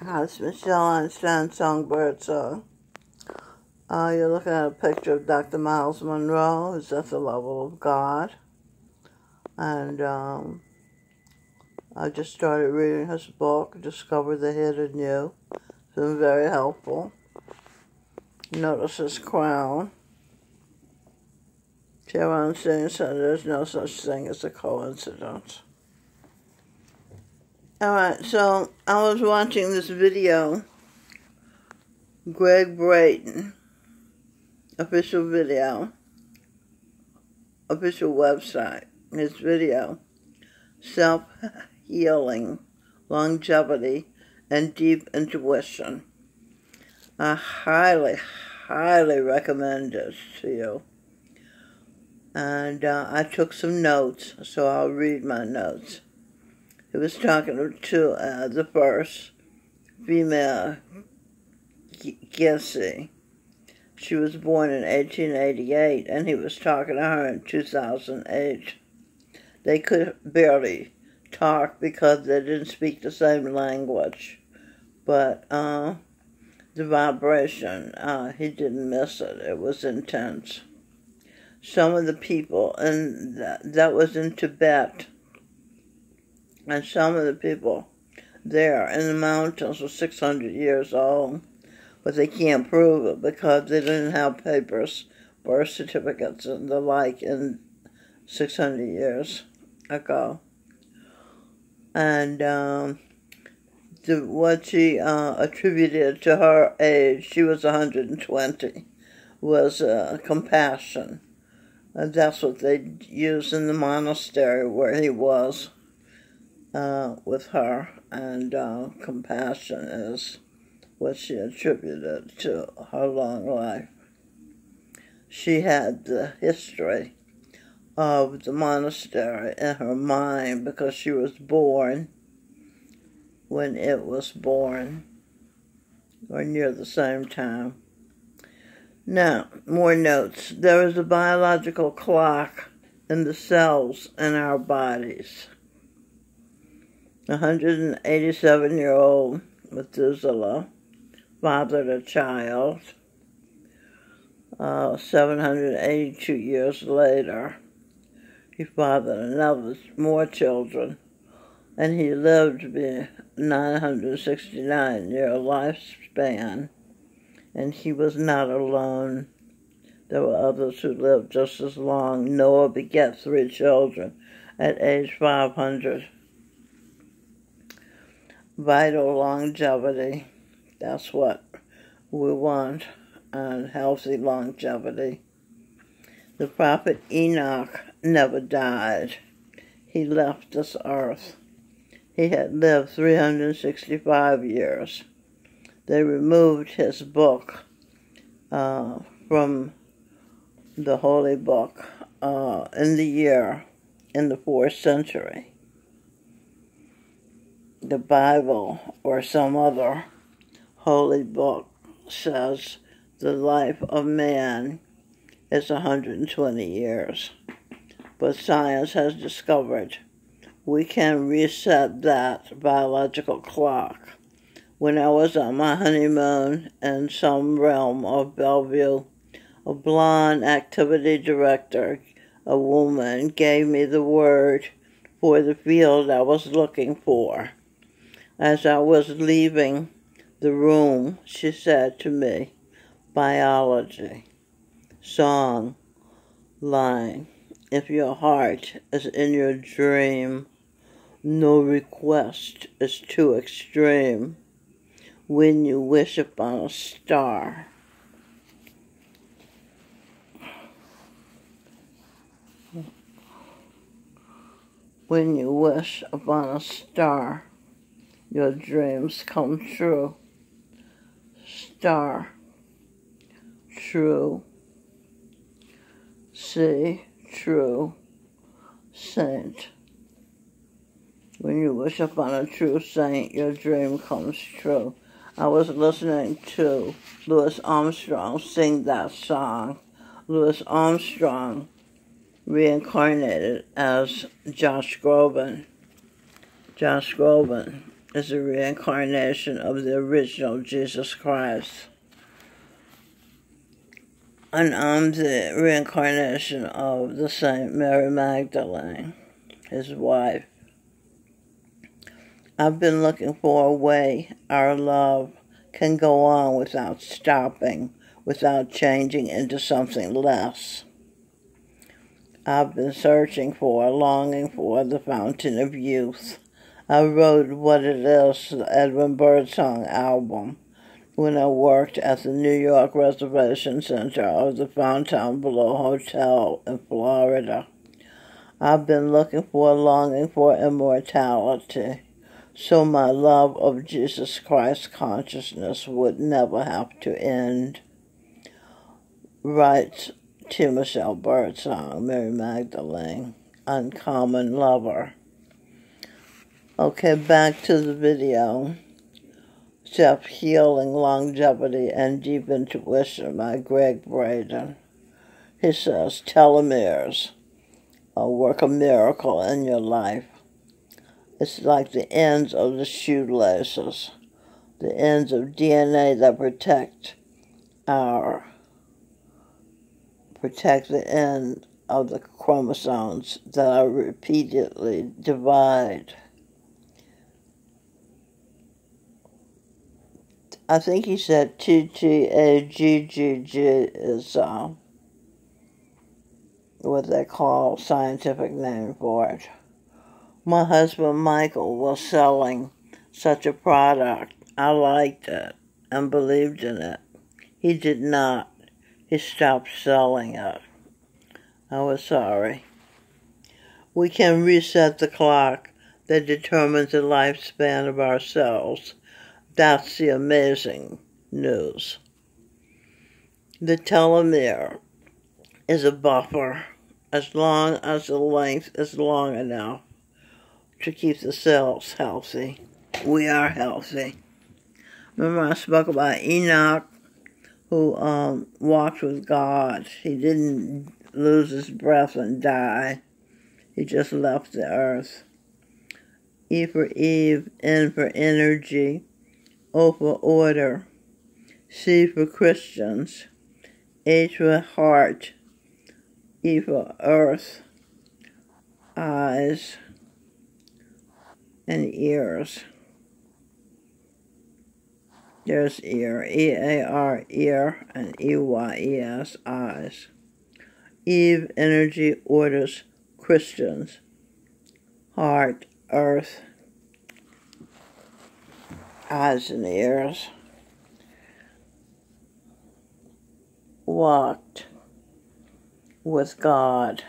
Hi, it's Michelle Einstein Songbird Song. You're looking at a picture of Dr. Miles Monroe, who's at the level of God. And I just started reading his book, Discover the Hidden You. It's been very helpful. Notice his crown. Sharon Singh said there's no such thing as a coincidence. Alright, so I was watching this video, Gregg Braden, official video, official website, his video, Self-Healing, Longevity, and Deep Intuition. I highly, highly recommend this to you. And I took some notes, so I'll read my notes. He was talking to the first female, Gessie. She was born in 1888, and he was talking to her in 2008. They could barely talk because they didn't speak the same language. But the vibration, he didn't miss it. It was intense. Some of the people, and that was in Tibet, and some of the people there in the mountains were 600 years old, but they can't prove it because they didn't have papers, birth certificates, and the like in 600 years ago. And what she attributed to her age, she was 120, was compassion. And that's what they used in the monastery where he was with her. And compassion is what she attributed to her long life. She had the history of the monastery in her mind because she was born when it was born, or near the same time. Now, more notes. There is a biological clock in the cells in our bodies. 187-year-old Methuselah fathered a child. 782 years later, he fathered more children, and he lived to be 969-year lifespan. And he was not alone. There were others who lived just as long. Noah begat 3 children at age 500. Vital longevity, that's what we want, and healthy longevity. The prophet Enoch never died. He left this earth. He had lived 365 years. They removed his book from the holy book in the 4th century. The Bible or some other holy book says the life of man is 120 years. But science has discovered we can reset that biological clock. When I was on my honeymoon in some realm of Bellevue, a blonde activity director, a woman, gave me the word for the field I was looking for. As I was leaving the room, she said to me, biology, song, line, if your heart is in your dream, no request is too extreme. When you wish upon a star, when you wish upon a star, your dreams come true. Star, true, see, true, saint. When you wish upon a true saint, your dream comes true. I was listening to Louis Armstrong sing that song. Louis Armstrong reincarnated as Josh Groban. Josh Groban is a reincarnation of the original Jesus Christ. And I'm the reincarnation of the Saint Mary Magdalene, his wife. I've been looking for a way our love can go on without stopping, without changing into something less. I've been searching for, longing for the fountain of youth. I wrote What It Is, the Edwin Birdsong album, when I worked at the New York Reservation Center of the Fontainebleau Hotel in Florida. I've been looking for, longing for immortality, so my love of Jesus Christ consciousness would never have to end. Writes to Michelle Birdsong, Mary Magdalene, Uncommon Lover. Okay, back to the video. Self-Healing, Longevity, and Deep Intuition by Gregg Braden. He says, telomeres work a miracle in your life. It's like the ends of the shoelaces, the ends of DNA that protect the end of the chromosomes that are repeatedly divide. I think he said TTAGGG is what they call scientific name for it. My husband Michael was selling such a product. I liked it and believed in it. He did not. He stopped selling it. I was sorry. We can reset the clock that determines the lifespan of our cells. That's the amazing news. The telomere is a buffer as long as the length is long enough to keep the cells healthy. We are healthy. Remember I spoke about Enoch, who walked with God. He didn't lose his breath and die. He just left the earth. E for Eve, N for energy, O for order, C for Christians, H for heart, E for earth, eyes, and ears. There's ear, E-A-R, ear, and E-Y-E-S, eyes. Eve, energy, orders, Christians, heart, earth, eyes and ears. Walked with God,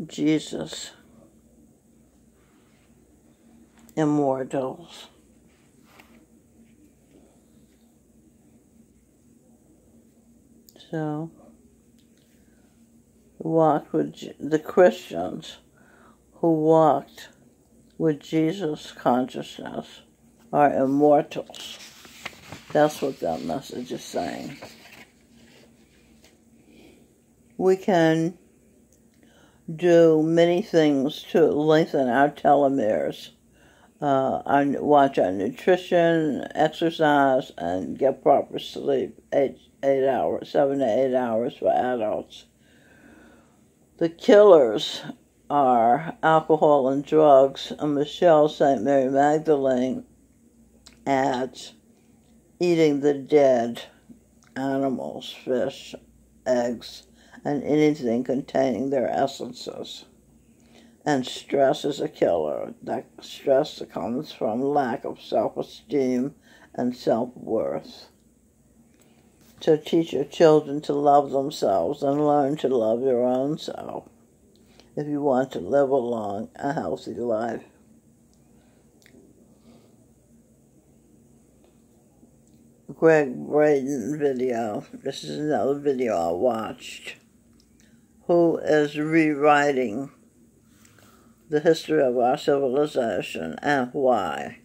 Jesus, immortals. So, walked with the Christians who walked with Jesus' consciousness are immortals. That's what that message is saying. We can do many things to lengthen our telomeres. Watch our nutrition, exercise, and get proper sleep. 8 hours, 7 to 8 hours for adults. The killers are alcohol and drugs, and Michelle St. Mary Magdalene adds eating the dead animals, fish, eggs, and anything containing their essences. And stress is a killer. That stress comes from lack of self-esteem and self-worth. So teach your children to love themselves and learn to love your own self if you want to live a long and healthy life. Gregg Braden video. This is another video I watched. Who is rewriting the history of our civilization and why?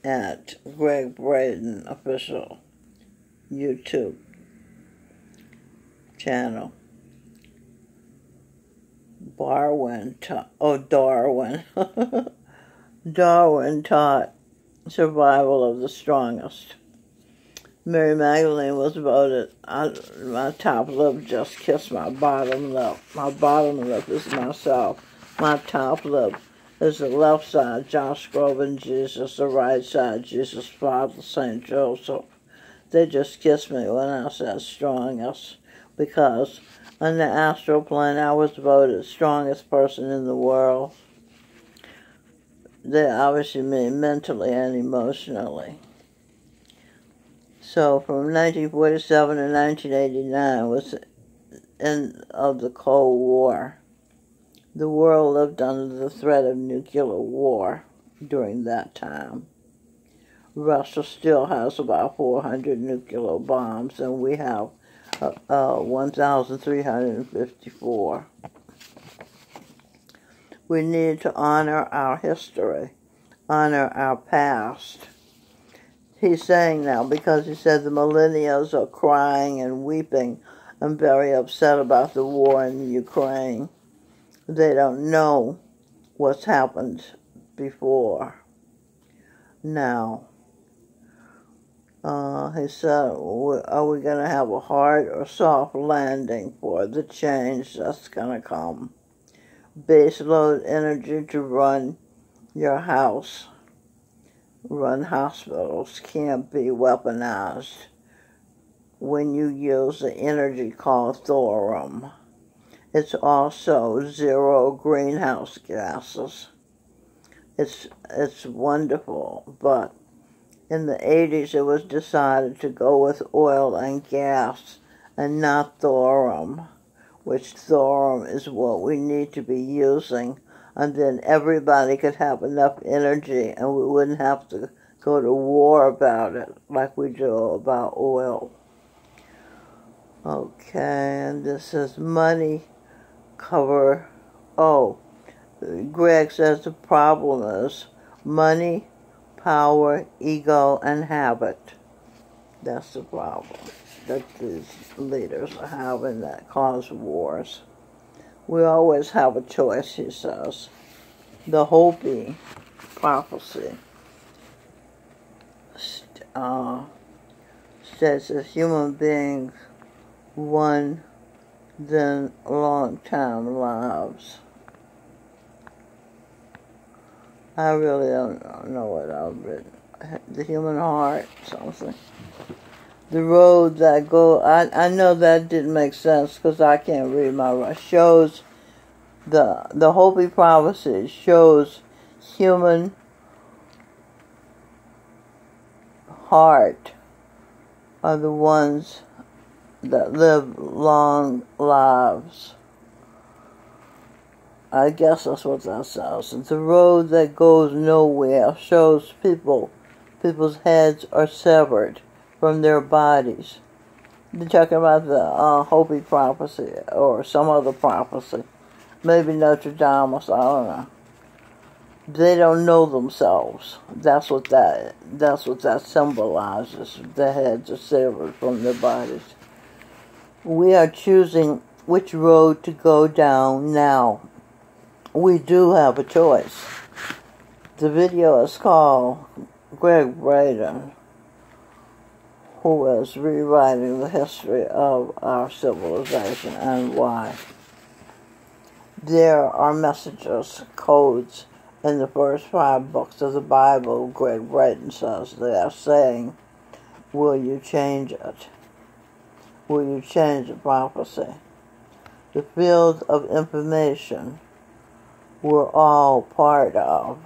At Gregg Braden Official YouTube channel. Darwin. Darwin taught survival of the strongest. Mary Magdalene was voted, my top lip just kissed my bottom lip. My bottom lip is myself. My top lip is the left side, Josh Groban, Jesus, the right side, Jesus' Father, St. Joseph. They just kissed me when I said strongest, because on the astral plane I was voted strongest person in the world. They obviously mean mentally and emotionally. So from 1947 to 1989 was the end of the Cold War. The world lived under the threat of nuclear war during that time. Russia still has about 400 nuclear bombs, and we have 1,354. We need to honor our history, honor our past. He's saying now, because he said the millennials are crying and weeping and very upset about the war in Ukraine. They don't know what's happened before. Now, he said, are we going to have a hard or soft landing for the change that's going to come? Base load energy to run your house, run hospitals, can't be weaponized when you use the energy called thorium. It's also zero greenhouse gases. It's wonderful, but in the 80s it was decided to go with oil and gas and not thorium, which thorium is what we need to be using, and then everybody could have enough energy and we wouldn't have to go to war about it like we do about oil. Okay, and this is money cover. Oh, Greg says the problem is money, power, ego, and habit. That's the problem that these leaders are having that cause wars. We always have a choice, he says. The Hopi prophecy says that human beings one than long-time lives. I really don't know what I've written. The human heart, something. The road that go. I know that didn't make sense because I can't read my right. Shows the Hopi prophecy shows human heart are the ones that live long lives. I guess that's what that says. The road that goes nowhere shows people's heads are severed from their bodies. They're talking about the Hopi prophecy or some other prophecy. Maybe Notre Dame or I don't know. They don't know themselves. That's what that symbolizes. Their heads are severed from their bodies. We are choosing which road to go down now. We do have a choice. The video is called Gregg Braden, who is rewriting the history of our civilization and why. There are messages, codes in the first 5 books of the Bible. Gregg Braden says they are saying, will you change it? Will you change the prophecy? The field of information we're all part of.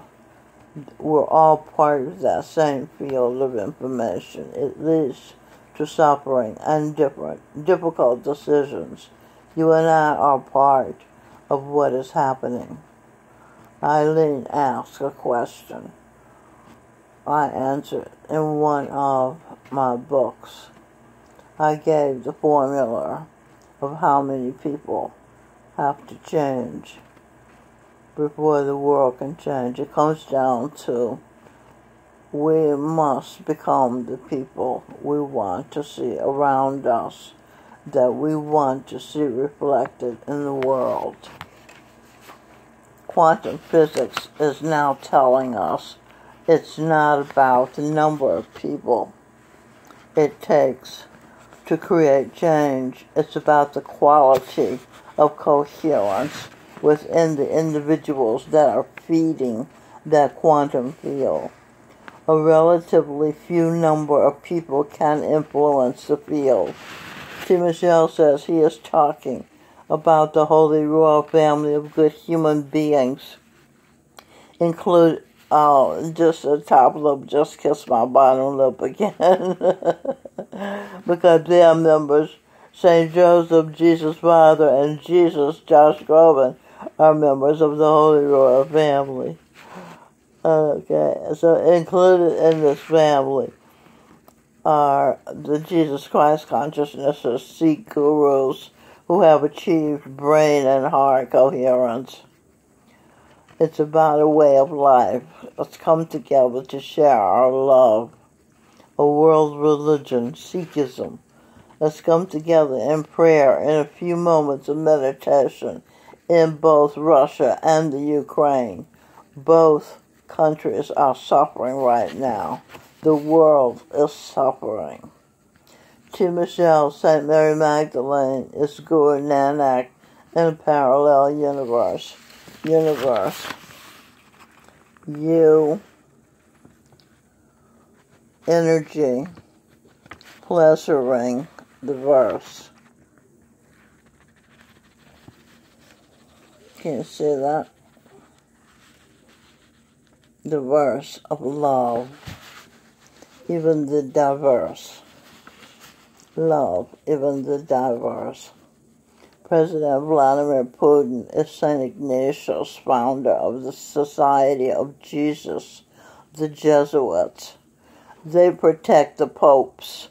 We're all part of that same field of information. It leads to suffering and difficult decisions. You and I are part of what is happening. Eileen asked a question. I answered in one of my books. I gave the formula of how many people have to change before the world can change. It comes down to we must become the people we want to see around us, that we want to see reflected in the world. quantum physics is now telling us it's not about the number of people it takes to create change. It's about the quality of coherence within the individuals that are feeding that quantum field. A relatively few number of people can influence the field. T. Michelle says he is talking about the Holy Royal Family of good human beings, include just the top lip, just kiss my bottom lip again, because they are members. St. Joseph, Jesus Father, and Jesus, Josh Groban, are members of the Holy Royal Family. Okay, so included in this family are the Jesus Christ consciousness Sikh gurus who have achieved brain and heart coherence. It's about a way of life. Let's come together to share our love. A world religion, Sikhism. Let's come together in prayer in a few moments of meditation in both Russia and the Ukraine. Both countries are suffering right now. The world is suffering. T. Michelle, St. Mary Magdalene is Guru Nanak in a parallel universe. You, energy, pleasuring the verse. Can you see that? The verse of love, even the diverse. Love, even the diverse. President Vladimir Putin is St. Ignatius, founder of the Society of Jesus, the Jesuits. They protect the popes.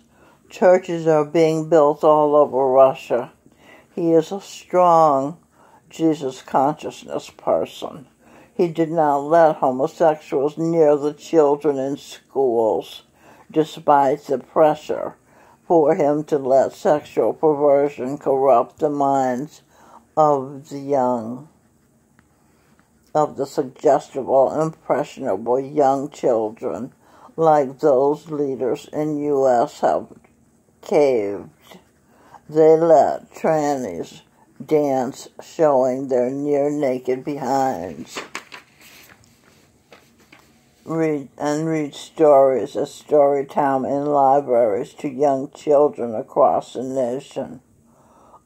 Churches are being built all over Russia. He is a strong Jesus consciousness person. He did not let homosexuals near the children in schools, despite the pressure for him to let sexual perversion corrupt the minds of the young, of the suggestible, impressionable young children, like those leaders in U.S. have caved. They let trannies dance, showing their near-naked behinds. Read stories at story time in libraries to young children across the nation.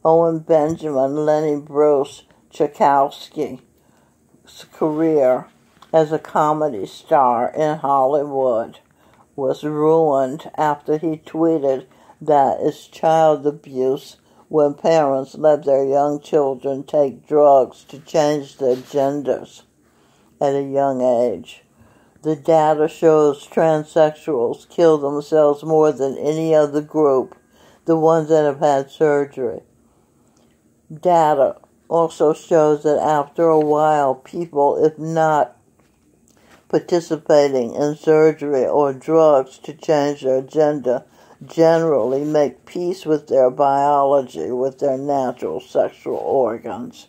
Owen Benjamin, Lenny Bruce, Tchaikovsky's career as a comedy star in Hollywood was ruined after he tweeted that it's child abuse when parents let their young children take drugs to change their genders at a young age. The data shows transsexuals kill themselves more than any other group, the ones that have had surgery. Data also shows that after a while, people, if not participating in surgery or drugs to change their gender, generally make peace with their biology, with their natural sexual organs,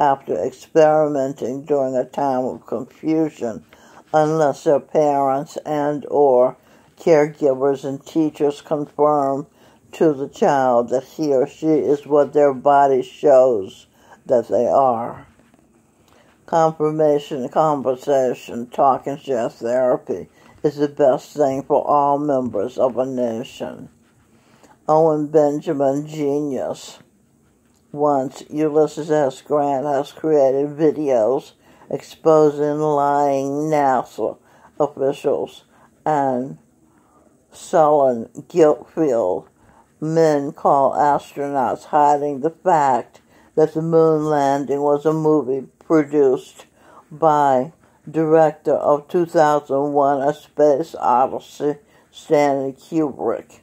after experimenting during a time of confusion, unless their parents and or caregivers and teachers confirm to the child that he or she is what their body shows that they are. Confirmation, conversation, talk and share therapy is the best thing for all members of a nation. Owen Benjamin, genius. Once, Ulysses S. Grant has created videos exposing lying NASA officials and sullen, guilt-filled men call astronauts, hiding the fact that the moon landing was a movie produced by director of 2001 A Space Odyssey, Stanley Kubrick.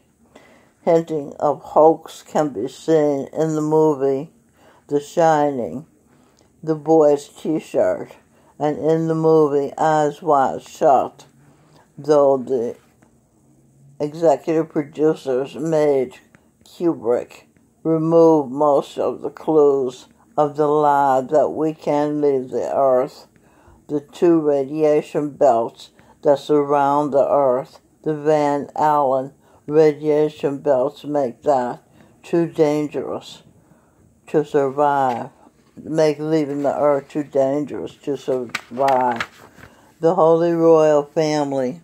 Hinting of hoax can be seen in the movie The Shining, the boy's t-shirt, and in the movie Eyes Wide Shut, though the executive producers made Kubrick remove most of the clues of the lie that we can leave the Earth. The two radiation belts that surround the Earth, the Van Allen radiation belts, make that too dangerous to survive, make leaving the Earth too dangerous to survive. The Holy Royal Family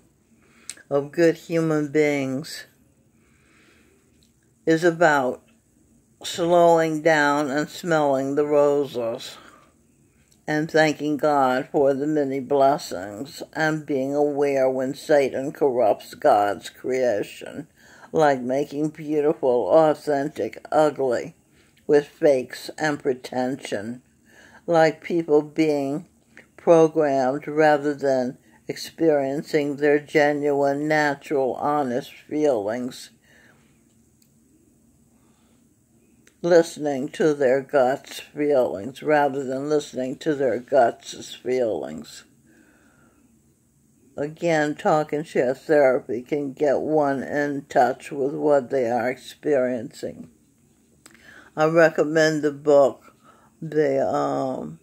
of good human beings is about slowing down and smelling the roses and thanking God for the many blessings and being aware when Satan corrupts God's creation, like making beautiful, authentic, ugly, with fakes and pretension, like people being programmed rather than experiencing their genuine, natural, honest feelings, listening to their guts' feelings rather than listening to their guts' feelings. Again, talk and share therapy can get one in touch with what they are experiencing. I recommend the book, The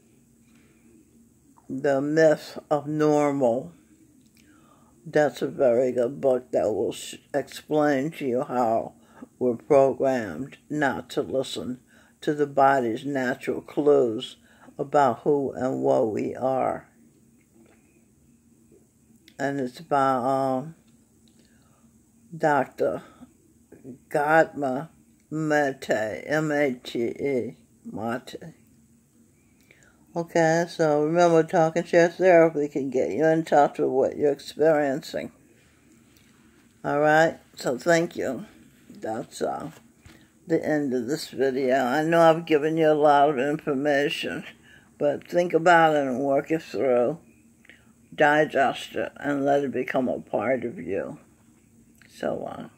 Myth of Normal. That's a very good book that will explain to you how we're programmed not to listen to the body's natural clues about who and what we are. And it's by Dr. Gotama Mate, M-A-T-E, Mate. Okay, so remember, talk and share therapy can get you in touch with what you're experiencing. All right, so thank you. That's the end of this video. I know I've given you a lot of information, but think about it and work it through. Digest it and let it become a part of you. So